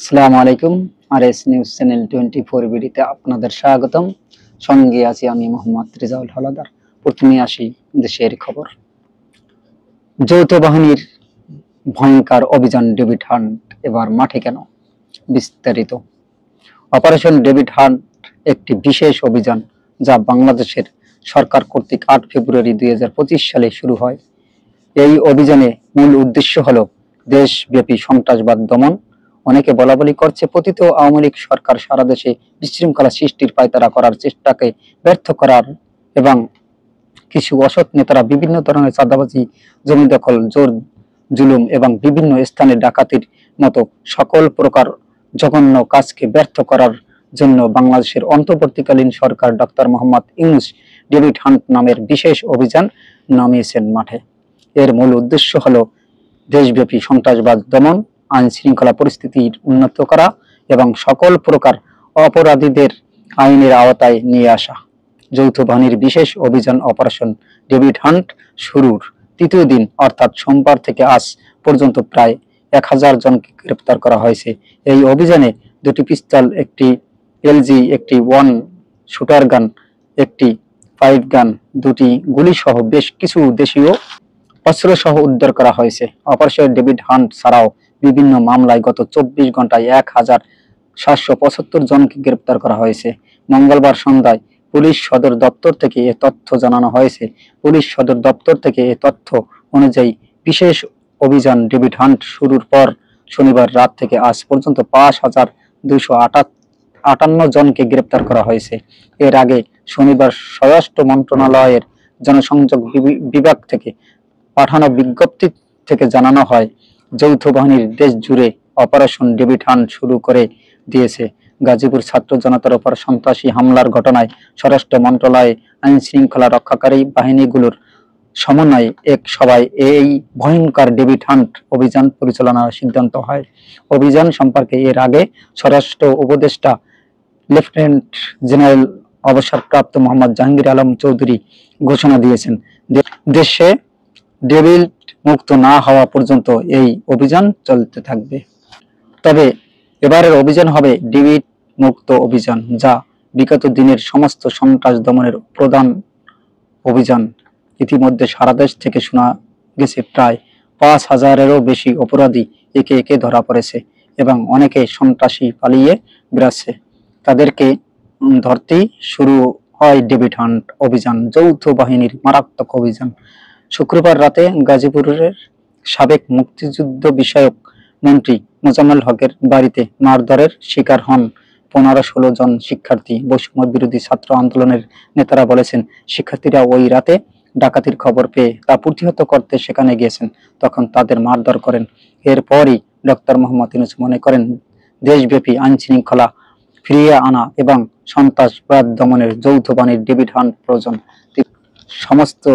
আসসালামু আলাইকুম। RS news channel 24 বিডিতে আপনাদের স্বাগতম। সঙ্গে আছি আমি মোহাম্মদ রেজাউল হাওলাদার। প্রথমে আসি দেশের খবর। যৌথ বাহিনীর ভয়ঙ্কর অভিযান ডেভিড হান্ট এবার মাঠে কেন? বিস্তারিত। অপারেশন ডেভিড হান্ট একটি বিশেষ অভিযান যা বাংলাদেশের সরকার কর্তৃক 8 ফেব্রুয়ারি 2025 সালে শুরু হয়। এই অভিযানে মূল উদ্দেশ্য হলো দেশব্যাপী সন্ত্রাসবাদ দমন। অনেকে বলাবলি করছে পতিত আওয়ামী লীগ সরকার সারা দেশে বিশৃঙ্খলা সৃষ্টির পায়তারা করার চেষ্টাকে ব্যর্থ করার এবং কিছু অসৎ নেতারা বিভিন্ন ধরনের চাঁদাবাজি, জমি দখল, জোর জুলুম এবং বিভিন্ন স্থানে ডাকাতির মতো সকল প্রকার জঘন্য কাজকে ব্যর্থ করার জন্য বাংলাদেশের অন্তর্বর্তীকালীন সরকার doctor Muhammad Yunus David Hunt নামের বিশেষ অভিযান নামিয়েছেন মাঠে। এর মূল উদ্দেশ্য হলো দেশব্যাপী সন্ত্রাসবাদ দমন, আইন শৃঙ্খলা পরিস্থিতির উন্নত করা এবং সকল প্রকার অপরাধীদের আইনের আওতায় নিয়ে আসা। যৌথ বাহিনীর বিশেষ অভিযান অপারেশন ডেভিড হান্ট শুরুর তৃতীয় দিন অর্থাৎ সোমবার থেকে আজ পর্যন্ত প্রায় 1000 জনকে গ্রেপ্তার করা হয়েছে। এই অভিযানে 2টি পিস্তল, একটি এলজি, একটি ওয়ান শুটার গান, একটি 5 গান, 2টি গুলি সহ বেশ কিছু দেশীয় অস্ত্র সহ উদ্ধার করা হয়েছে। অপারেশন ডেভিড হান্ট ছাড়াও বিভিন্ন মামলায় গত 24 ঘন্টায় 1775 জনকে গ্রেপ্তার করা হয়েছে। মঙ্গলবার সন্ধ্যায় পুলিশ সদর দপ্তর থেকে এ তথ্য জানানো হয়েছে। পুলিশ সদর দপ্তর থেকে এ তথ্য অনুযায়ী বিশেষ অভিযান ডেভিড হান্ট শুরুর পর শনিবার রাত থেকে আজ পর্যন্ত 5258 জনকে গ্রেপ্তার করা হয়েছে। এর আগে শনিবার স্বরাষ্ট্র মন্ত্রণালয়ের জনসংযোগ বিভাগ থেকে পাঠানো বিজ্ঞপ্তি থেকে জানানো হয়, যৌথ বাহিনীর দেশ জুড়ে অপারেশন ডেভিড হান্ট শুরু করে দিয়েছে। গাজীপুর ছাত্র জনতার উপর সন্ত্রাসী হামলার ঘটনায় স্বরাষ্ট্র মন্ত্রণালয়ে আইন শৃঙ্খলা রক্ষাকারী বাহিনীগুলোর সমন্বয়ে এক সভায় এই ভয়ঙ্কর ডেভিড হান্ট অভিযান পরিচালনার সিদ্ধান্ত হয়। অভিযান সম্পর্কে এর আগে স্বরাষ্ট্র উপদেষ্টা লেফটেন্যান্ট জেনারেল অবসরপ্রাপ্ত মোহাম্মদ জাহাঙ্গীর আলম চৌধুরী ঘোষণা দিয়েছেন, দেশে ডেভিড মুক্ত না হওয়া পর্যন্ত এই অভিযান চলতে থাকবে। তবে এবারের অভিযান হবে ডেভিড মুক্ত অভিযান, যা বিগত দিনের সমস্ত সন্ত্রাস দমনের প্রধান অভিযান। ইতিমধ্যে সারা দেশ থেকে শোনা গেছে প্রায় 5000-এরও বেশি অপরাধী একে একে ধরা পড়েছে এবং অনেকে সন্ত্রাসী পালিয়ে বেড়াচ্ছে। তাদেরকে ধরতেই শুরু হয় ডেভিড হান্ট অভিযান, যৌথ বাহিনীর মারাত্মক অভিযান। শুক্রবার রাতে গাজীপুরের সাবেক মুক্তিযুদ্ধ বিষয়ক মন্ত্রী মোজাম্মেল হকের বাড়িতে মারধরের শিকার হন 15-16 জন শিক্ষার্থী। বৈষম্য বিরোধী ছাত্র আন্দোলনের নেতারা বলেছেন, শিক্ষার্থীরা ওই রাতে ডাকাতির খবর পেয়ে তা প্রতিহত করতে সেখানে গিয়েছেন, তখন তাদের মারধর করেন। এরপরই ডক্টর মোহাম্মদ ইউনূস মনে করেন দেশব্যাপী আইন শৃঙ্খলা ফিরিয়ে আনা এবং সন্ত্রাসবাদ দমনের যৌথ বাহিনীর ডেভিড হান্ট প্রয়োজন। সমস্ত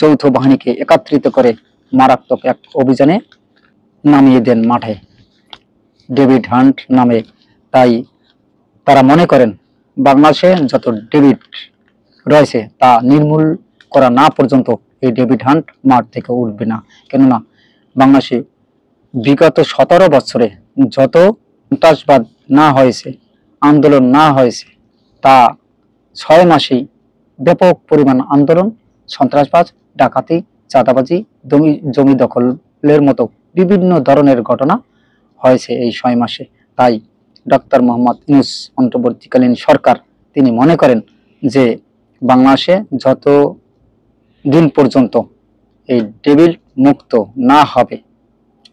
যৌথ বাহিনীকে একত্রিত করে মারাত্মক এক অভিযানে নামিয়ে দেন মাঠে ডেভিড হান্ট নামে। তাই তারা মনে করেন বাংলাদেশে যত ডেভিড রয়েছে তা নির্মূল করা না পর্যন্ত এই ডেভিড হান্ট মাঠ থেকে উঠবে না। কেননা বাংলাদেশে বিগত 17 বছরে যত সন্ত্রাসবাদ না হয়েছে, আন্দোলন না হয়েছে, তা 6 মাসেই ব্যাপক পরিমাণ আন্দোলন, সন্ত্রাসবাদ, ডাকাতি, চাঁদাবাজি, জমি দখলের মতো বিভিন্ন ধরনের ঘটনা হয়েছে এই 6 মাসে। তাই ডক্টর মোহাম্মদ ইউনূস অন্তর্বর্তীকালীন সরকার তিনি মনে করেন যে বাংলাদেশে যত দিন পর্যন্ত এই ডেভিড মুক্ত না হবে,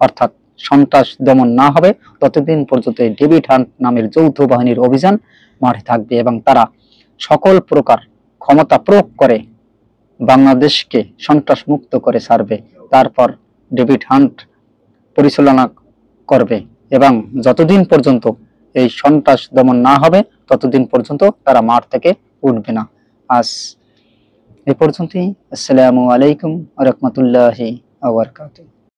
অর্থাৎ সন্ত্রাস দমন না হবে, ততদিন পর্যন্ত এই ডেভিড হান্ট নামের যৌথ বাহিনীর অভিযান মাঠে থাকবে এবং তারা সকল প্রকার ক্ষমতা প্রয়োগ করে বাংলাদেশকে সন্ত্রাস মুক্ত করে ছাড়বে। তারপর ডেভিড হান্ট পরিচালনা করবে এবং যতদিন পর্যন্ত এই সন্ত্রাস দমন না হবে ততদিন পর্যন্ত তারা মাঠ থেকে উঠবে না। আজ এ পর্যন্তই। আসসালামু আলাইকুম ওয়া রাহমাতুল্লাহি ওয়া বারাকাতুহু।